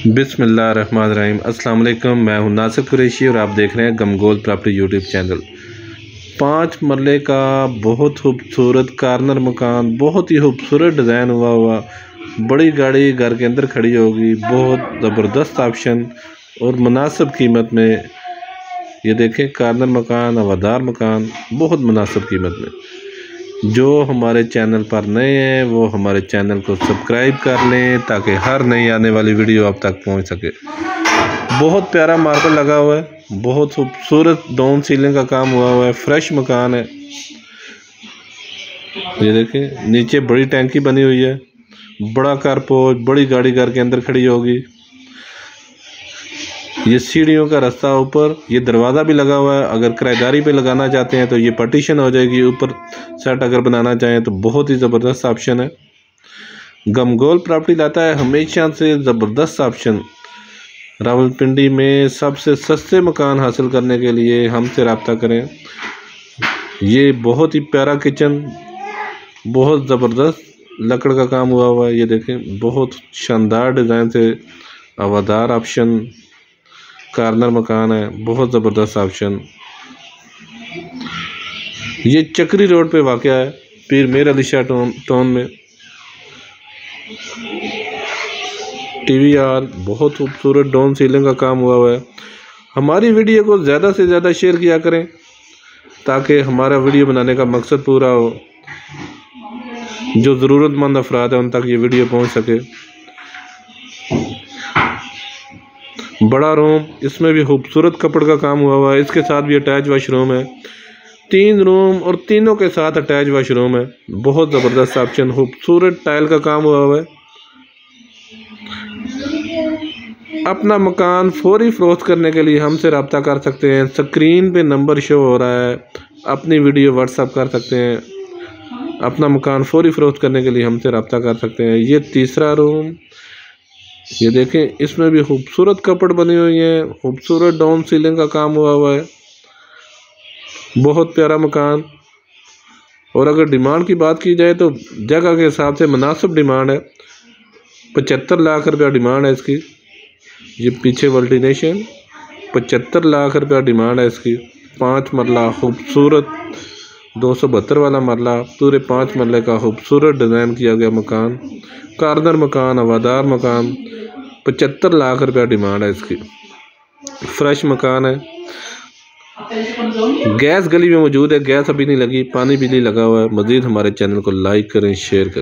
बिस्मिल्लाहिर्रहमानिर्रहीम। अस्सलाम वालेकुम। मैं हूं नासिर कुरैशी और आप देख रहे हैं गमगोल प्रॉपर्टी यूट्यूब चैनल। 5 मरले का बहुत खूबसूरत कार्नर मकान, बहुत ही खूबसूरत डिज़ाइन हुआ बड़ी गाड़ी घर के अंदर खड़ी होगी। बहुत ज़बरदस्त ऑप्शन और मुनासिब कीमत में। ये देखें, कार्नर मकान, हवादार मकान, बहुत मुनासिब कीमत में। जो हमारे चैनल पर नए हैं वो हमारे चैनल को सब्सक्राइब कर लें ताकि हर नई आने वाली वीडियो आप तक पहुंच सके। बहुत प्यारा मार्बल लगा हुआ है, बहुत खूबसूरत डाउन सीलिंग का काम हुआ है, फ्रेश मकान है। ये देखें, नीचे बड़ी टैंकी बनी हुई है, बड़ा कारपोर्च, बड़ी गाड़ी घर के अंदर खड़ी होगी। ये सीढ़ियों का रास्ता ऊपर, ये दरवाज़ा भी लगा हुआ है। अगर किराएदारी पे लगाना चाहते हैं तो ये पार्टीशन हो जाएगी। ऊपर सेट अगर बनाना चाहें तो बहुत ही ज़बरदस्त ऑप्शन है। गमगोल प्रॉपर्टी लाता है हमेशा से ज़बरदस्त ऑप्शन। रावलपिंडी में सबसे सस्ते मकान हासिल करने के लिए हमसे रब्ता करें। ये बहुत ही प्यारा किचन, बहुत ज़बरदस्त लकड़ का काम हुआ है। ये देखें, बहुत शानदार डिज़ाइन से हवादार ऑप्शन कार्नर मकान है, बहुत ज़बरदस्त ऑप्शन। ये चक्री रोड पे वाक़या है, पीर मेर अली शाह टाउन में। टीवी आर, बहुत खूबसूरत डाउन सीलिंग का काम हुआ है। हमारी वीडियो को ज़्यादा से ज़्यादा शेयर किया करें ताकि हमारा वीडियो बनाने का मकसद पूरा हो। जो ज़रूरतमंद अफराद है उन तक ये वीडियो पहुंच सके। बड़ा रूम, इसमें भी खूबसूरत कपड़ का काम हुआ है। इसके साथ भी अटैच वाशरूम है। 3 रूम और तीनों के साथ अटैच वाशरूम है। बहुत ज़बरदस्त ऑप्शन, खूबसूरत टाइल का काम हुआ है। अपना मकान फौरी फरोख्त करने के लिए हमसे रब्ता कर सकते हैं। स्क्रीन पे नंबर शो हो रहा है, अपनी वीडियो व्हाट्सअप कर सकते हैं। अपना मकान फौरी फरोख्त करने के लिए हमसे रब्ता कर सकते हैं। ये तीसरा रूम, ये देखें, इसमें भी खूबसूरत कपड़ बनी हुई है, खूबसूरत डाउन सीलिंग का काम हुआ है। बहुत प्यारा मकान। और अगर डिमांड की बात की जाए तो जगह के हिसाब से मुनासिब डिमांड है। 75 लाख रुपया डिमांड है इसकी। ये पीछे वल्टिनेशन, 75 लाख रुपया डिमांड है इसकी। 5 मरला खूबसूरत 272 वाला मरला, पूरे 5 मरले का खूबसूरत डिज़ाइन किया गया मकान, कार्नर मकान, हवादार मकान। 75 लाख रुपया डिमांड है इसकी। फ्रेश मकान है। गैस गली में मौजूद है, गैस अभी नहीं लगी, पानी भी नहीं लगा हुआ है। मज़ीद हमारे चैनल को लाइक करें, शेयर करें।